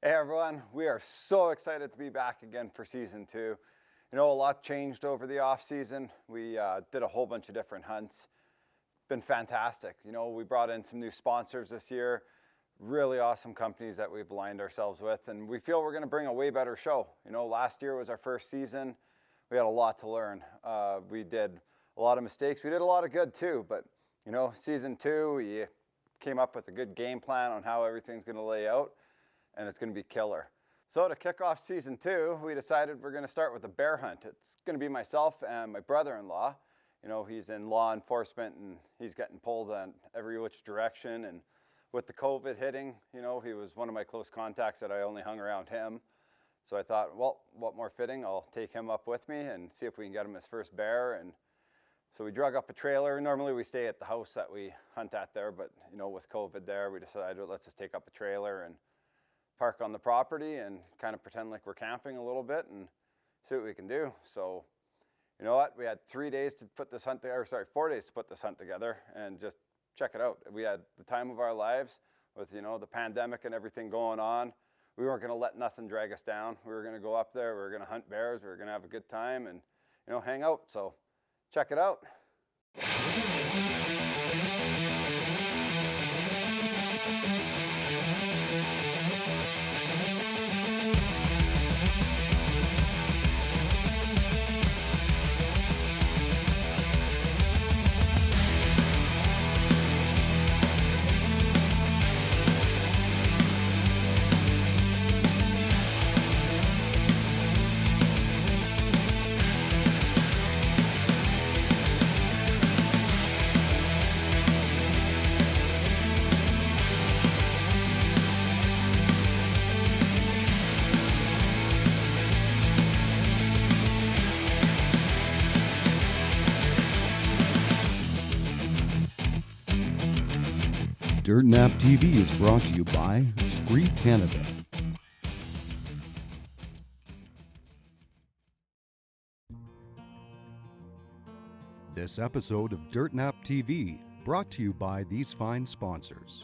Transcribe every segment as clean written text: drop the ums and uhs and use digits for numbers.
Hey everyone, we are so excited to be back again for season 2. You know, a lot changed over the off season. We did a whole bunch of different hunts. Been fantastic. You know, we brought in some new sponsors this year, really awesome companies that we've aligned ourselves with, and we feel we're going to bring a way better show. You know, last year was our first season. We had a lot to learn. We did a lot of mistakes. We did a lot of good too, but you know, season 2, we came up with a good game plan on how everything's going to lay out, and it's going to be killer. So to kick off season 2, we decided we're going to start with a bear hunt. It's going to be myself and my brother-in-law. You know, he's in law enforcement and he's getting pulled in every which direction. And with the COVID hitting, you know, he was one of my close contacts that I only hung around him. So I thought, well, what more fitting? I'll take him up with me and see if we can get him his first bear. And so we drug up a trailer. Normally we stay at the house that we hunt at there, but you know, with COVID there, we decided let's just take up a trailer and park on the property and kind of pretend like we're camping a little bit and see what we can do. So, you know what? We had 4 days to put this hunt together and just check it out. We had the time of our lives with, you know, the pandemic and everything going on. We weren't going to let nothing drag us down. We were going to go up there. We were going to hunt bears. We were going to have a good time and, you know, hang out. So check it out. Dirt Nap TV is brought to you by Scree Canada. This episode of Dirt Nap TV brought to you by these fine sponsors.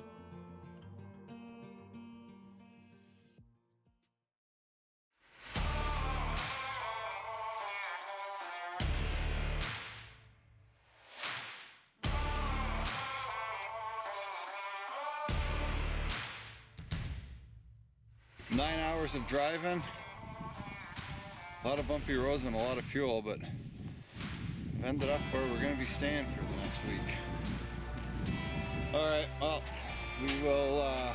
Nine hours of driving, a lot of bumpy roads and a lot of fuel, but I've ended up where we're going to be staying for the next week. Alright, well, we will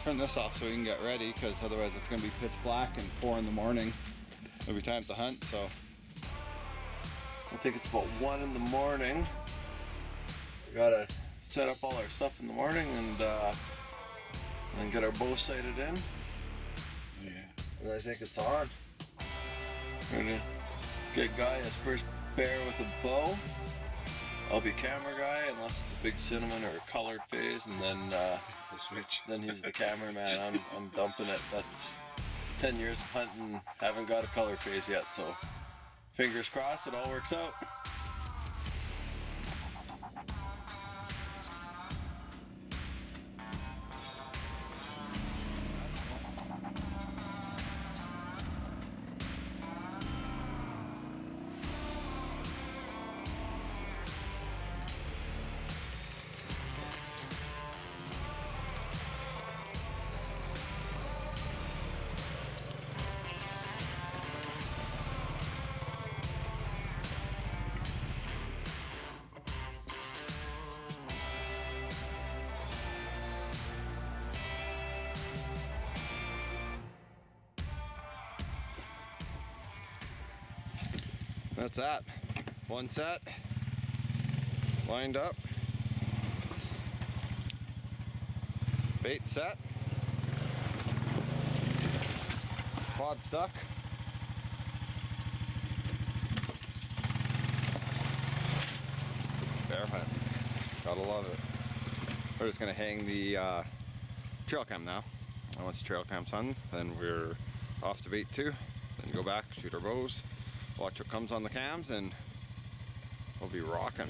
turn this off so we can get ready, because otherwise it's going to be pitch black and 4 in the morning. It'll be time to hunt, so I think it's about 1 in the morning. We gotta set up all our stuff in the morning and get our bow sighted in. Yeah. And I think it's on. We're gonna get Guy his first bear with a bow. I'll be camera guy unless it's a big cinnamon or a colored phase, and then switch. Then he's the cameraman. I'm dumping it. That's 10 years of hunting. Haven't got a color phase yet, so fingers crossed it all works out. That's that. One set, lined up, bait set, quad stuck. Bear hunt. Gotta love it. We're just gonna hang the trail cam now. And once the trail cam's on, then we're off to bait 2, then go back, shoot our bows, watch what comes on the cams, and we'll be rocking.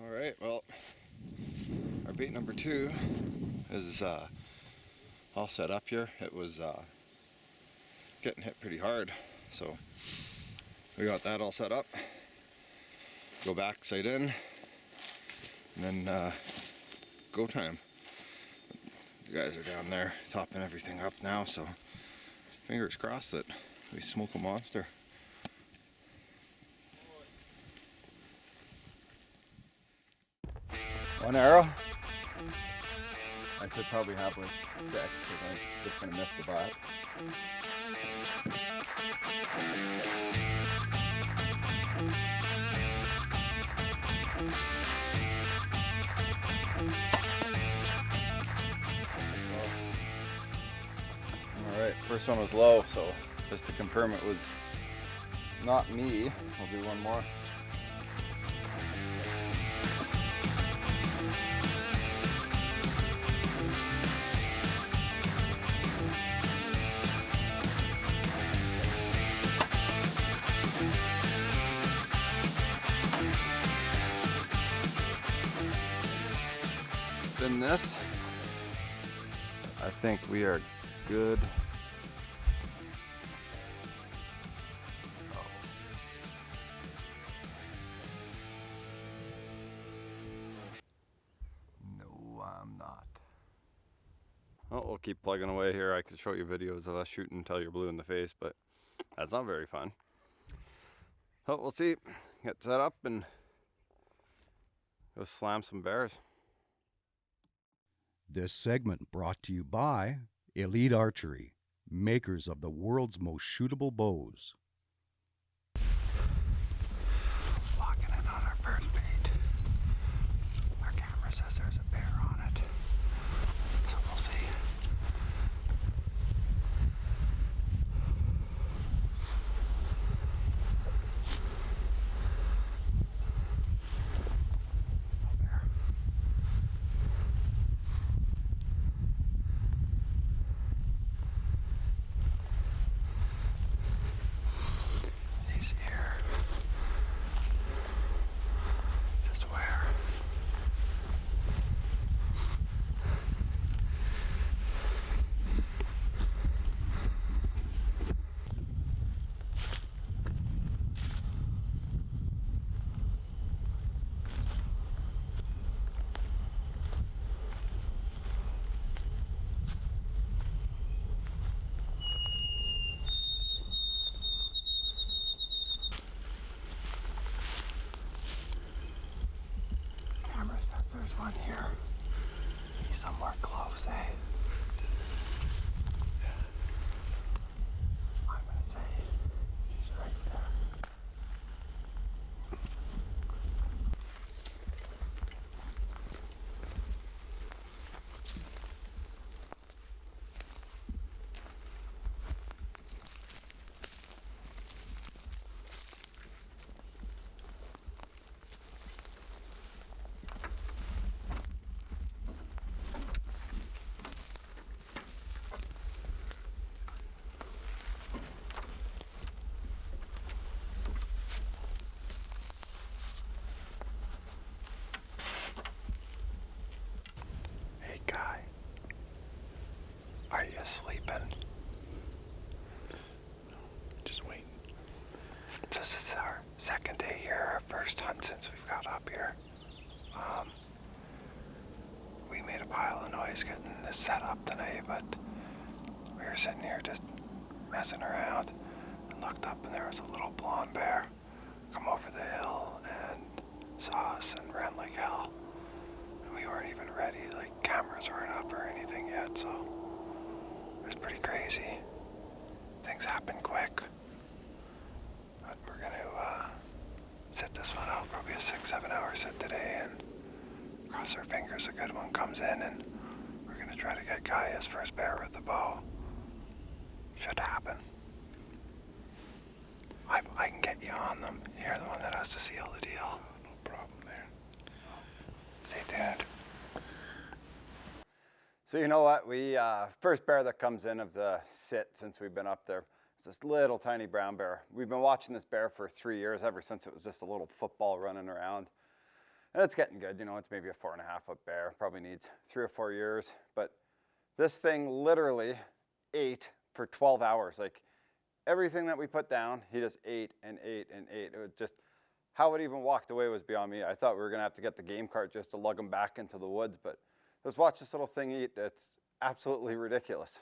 All right, well, our bait number 2 is all set up here. It was getting hit pretty hard, so we got that all set up. Go back, sight in, and then go time. The guys are down there topping everything up now, so fingers crossed that we smoke a monster. One arrow. I should probably have like 6 because I'm just gonna miss the butt. All right, first one was low, so just to confirm it was not me, I'll do one more. Spin this. I think we are good. No, I'm not. Oh, we'll keep plugging away here. I could show you videos of us shooting until you're blue in the face, but that's not very fun. Oh, we'll see. Get set up and go slam some bears. This segment brought to you by Elite Archery, makers of the world's most shootable bows. Locking in on our first bait. Our camera says there's a bear on it, so we'll see. He's here. Just where? Camera says there's one here. He's somewhere close, eh? I'm gonna say he's right there. Hey guy, are you sleeping? Just waiting. This is our second day here, our first hunt since we've got up here. We made a pile of noise getting this set up tonight, but we were sitting here just messing around and looked up and there was a little blonde bear come over the hill and saw us and ran like hell. And we weren't even ready, like cameras weren't up or anything yet, so it was pretty crazy. Things happen quick. But we're gonna sit this one out, probably a 6-7 hour sit today, and cross our fingers a good one comes in, and we're gonna try to get Guy his first bear with the bow. Should happen. I can get you on them. You're the one that has to seal the deal. No problem there. Stay tuned. So you know what? We first bear that comes in of the sit since we've been up there. It's this little tiny brown bear. We've been watching this bear for 3 years, ever since it was just a little football running around. And it's getting good, you know, it's maybe a 4.5 foot bear. Probably needs 3 or 4 years, but This thing literally ate for 12 hours. Like everything that we put down, he just ate and ate and ate. It was just, how it even walked away was beyond me. I thought we were gonna have to get the game cart just to lug him back into the woods, but just watch this little thing eat. It's absolutely ridiculous.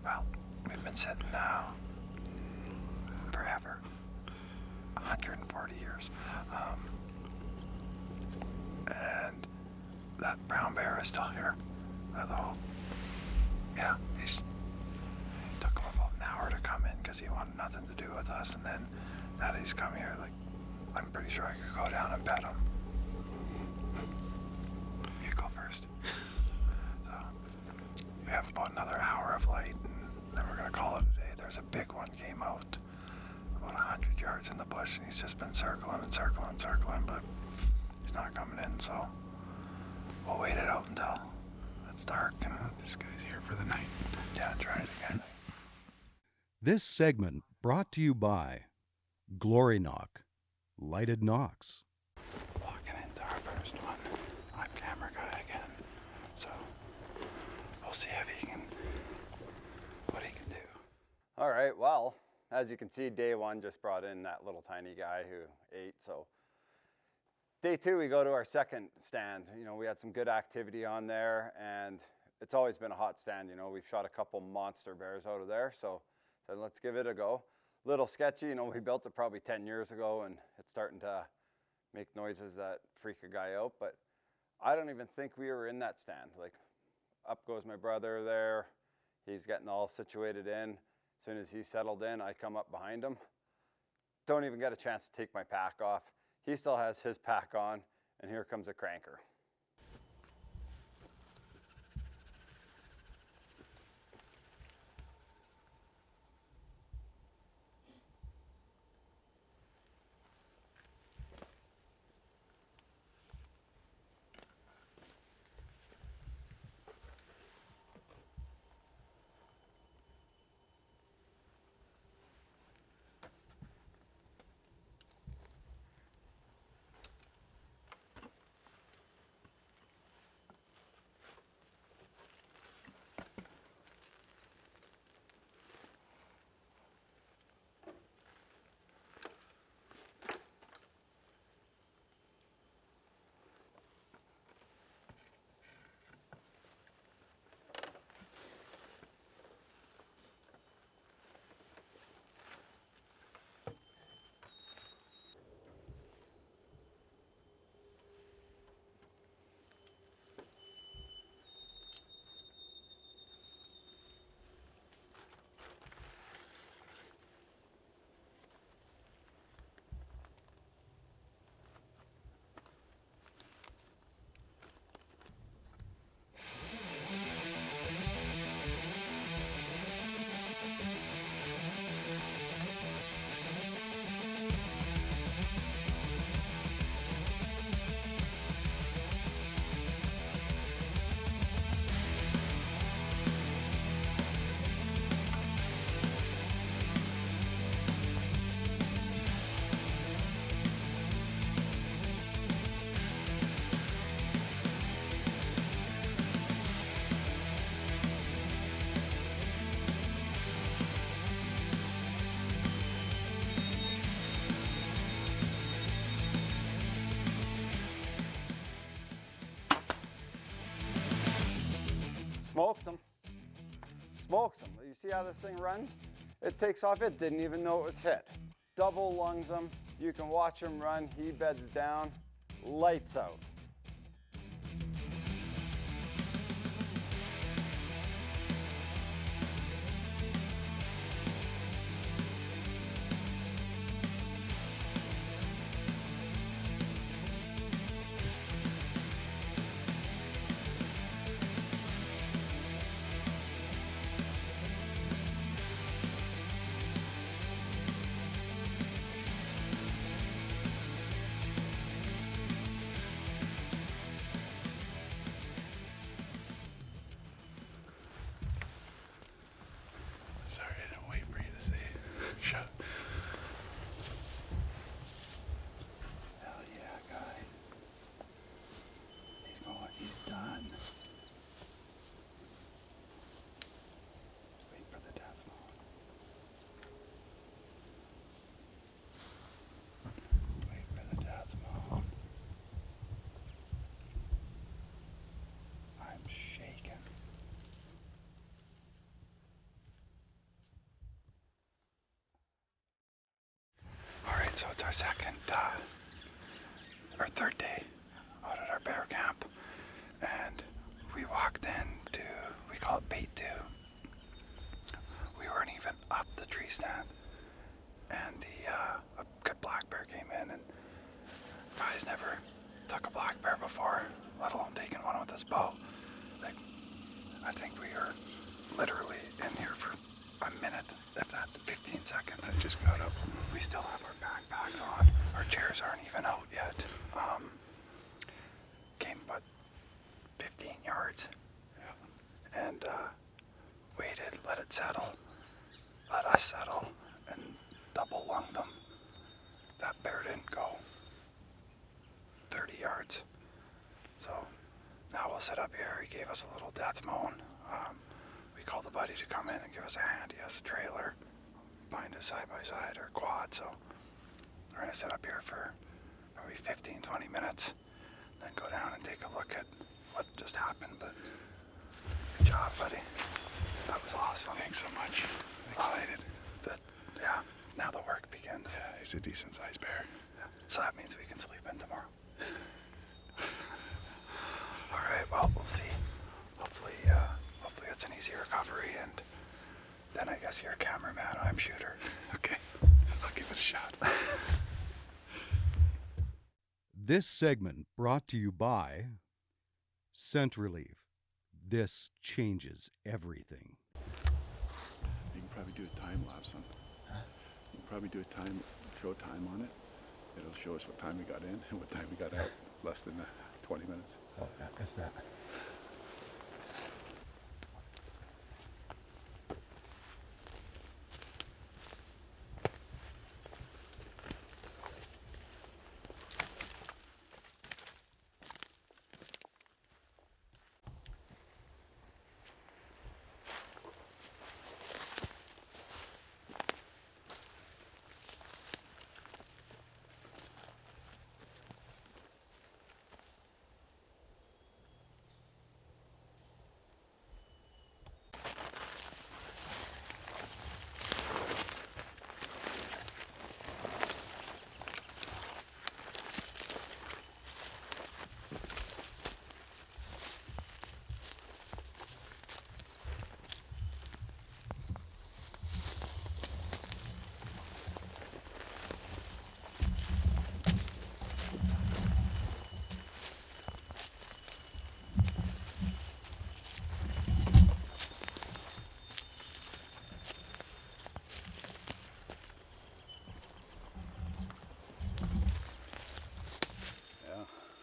Well, we've been sitting now forever, 140 years. And that brown bear is still here. Although, yeah, took him about an hour to come in because he wanted nothing to do with us. And then now that he's come here, like, I'm pretty sure I could go down and pet him. You go first. So, we have about another hour of light, and then we're gonna call it a day. There's a big one came out about 100 yards in the bush, and he's just been circling and circling and circling, but he's not coming in, so we'll wait it out until it's dark, and This guy's here for the night. yeah, try it again. This segment brought to you by Glory Knock, Lighted Knocks. Walking into our first one. I'm camera guy again, so we'll see if he can, what he can do. All right, well, as you can see, day one just brought in that little tiny guy who ate. So day two, we go to our second stand. You know, we had some good activity on there, and it's always been a hot stand. You know, we've shot a couple monster bears out of there, so let's give it a go. Little sketchy, you know, we built it probably 10 years ago, and it's starting to make noises that freak a guy out, but I don't even think we were in that stand. Like, up goes my brother there. He's getting all situated in. As soon as he's settled in, I come up behind him. Don't even get a chance to take my pack off. He still has his pack on, and here comes a cranker. Smokes them. Smokes them. You see how this thing runs? It takes off. It didn't even know it was hit. Double lungs him. You can watch him run. He beds down. Lights out. Sorry, I didn't wait for you to say. Shut. Hell yeah, guy. He's going. He's done. Wait for the death moan. Wait for the death moan. I'm shaking. All right, so it's our third day out at our bear camp, and we walked into, we call it bait 2. We weren't even up the tree stand, and a good black bear came in, and guys never took a black bear before, let alone taking one with his bow. Like, I think we were literally in here for a minute, if that, 15 seconds. I just got up. We still have our backpacks on. Our chairs aren't even out yet. Came about 15 yards. Yeah. And waited, let it settle. Let us settle, and double lunged them. That bear didn't go 30 yards. So now we'll sit up here. He gave us a little death moan. We called a buddy to come in and give us a hand. He has a trailer behind his side-by-side or quad, so we're gonna sit up here for probably 15, 20 minutes, then go down and take a look at what just happened. But good job, buddy. That was awesome. Thanks so much. I'm excited. Yeah, now the work begins. Yeah, he's a decent sized bear. Yeah. So that means we can sleep in tomorrow. All right, well, we'll see. Hopefully it's an easy recovery, and then I guess you're a cameraman, I'm shooter. Okay, I'll give it a shot. This segment brought to you by Scent Relief. This changes everything. You can probably do a time lapse on. You can probably do a show time on it. It'll show us what time we got in and what time we got out. Less than 20 minutes. Oh, yeah, if that.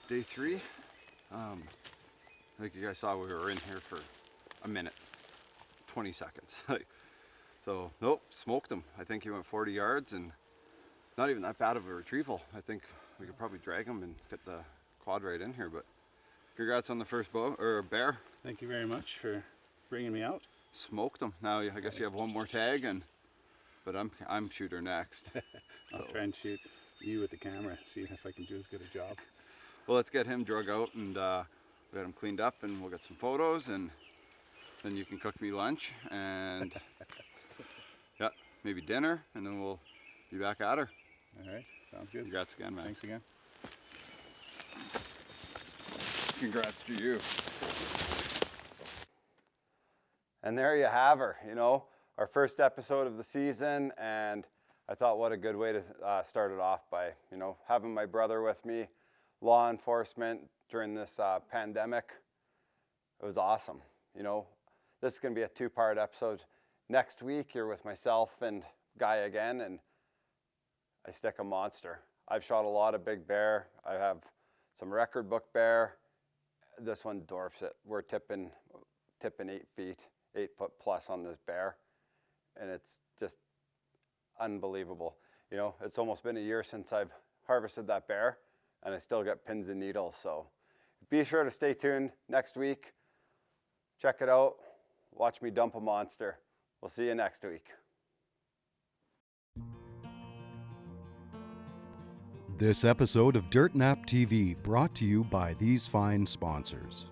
Day 3. Like you guys saw, we were in here for a minute, 20 seconds. So, nope, smoked him. I think he went 40 yards, and not even that bad of a retrieval. I think we could probably drag him and fit the quad right in here, but congrats on the first bear. Thank you very much for bringing me out. Smoked him. Now I guess you have one more tag, but I'm shooter next. I'll try and shoot you with the camera, see if I can do as good a job. Well, let's get him drug out and get him cleaned up, and we'll get some photos, and then you can cook me lunch and yeah, maybe dinner, and then we'll be back at her. All right, sounds good. Congrats again, man. Thanks again. Congrats to you. And there you have her, you know, our first episode of the season, and I thought what a good way to start it off by, you know, having my brother with me, law enforcement during this pandemic. It was awesome. You know, this is going to be a 2-part episode. Next week, you're with myself and Guy again, and I stick a monster. I've shot a lot of big bear. I have some record book bear. This one dwarfs it. We're tipping 8 feet, 8 foot plus on this bear, and it's just unbelievable. You know, it's almost been a year since I've harvested that bear, and I still get pins and needles. So be sure to stay tuned next week. Check it out. Watch me dump a monster. We'll see you next week. This episode of Dirt Nap TV brought to you by these fine sponsors.